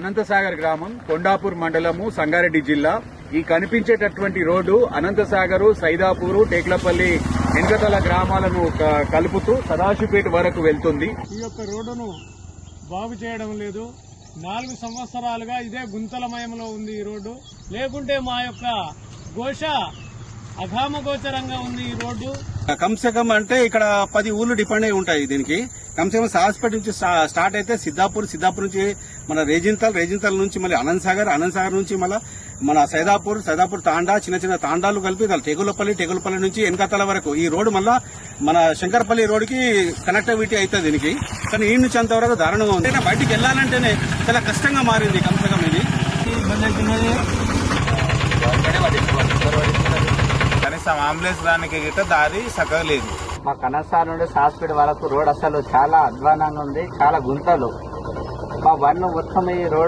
అనంతసాగర్ గ్రామం, కొండాపూర్ మండలము, సంగారెడ్డి జిల్లా. ఈ కనిపించేటటువంటి రోడ్డు అనంతసాగర్, సైదాపూర్, టేక్లపల్లి, వెంకతల గ్రామాలను కలుపుతూ సదాశివపేట వరకు వెళ్తుంది. ఈ యొక్క రోడ్డును బాగు చేయడం లేదు. 4 సంవత్సరాలుగా ఇదే గుంతలమయంలో ఉంది ఈ రోడ్డు. లేకుంటే మా యొక్క ఘోష అఘామగోచరంగా ఉంది ఈ రోడ్డు. కమ్సే కమ్ అంటే ఇక్కడ 10 ఊర్లు డిపెండ్ అయి ఉంటాయి దీనికి. కమ్సే కమ్ సాహస్పేట నుంచి స్టార్ట్ అయితే సిద్దాపూర్ నుంచి మన రేజింతల్ నుంచి మళ్ళీ అనంతసాగర్ నుంచి మళ్ళీ మన సైదాపూర్ తాండా, చిన్న తాండాలు కలిపి టేకులపల్లి నుంచి వెనకతల వరకు ఈ రోడ్డు మళ్ళా మన శంకర్పల్లి రోడ్డుకి కనెక్టివిటీ అవుతుంది దీనికి. కానీ ఈ నుంచి అంతవరకు దారుణంగా ఉంది. బయటికి వెళ్లాలంటేనే చాలా కష్టంగా మారింది కమ్సే కమ్ ఇది. కనీసం అంబులెన్స్ దానికి గిట్ట దారి చక్కగా లేదు. మా కనసార్ నుండి సాస్పేట వరకు రోడ్ అసలు చాలా అధ్వానంగా ఉంది. చాలా గుంతలు. మా బండ్లు మొత్తం ఈ రోడ్డు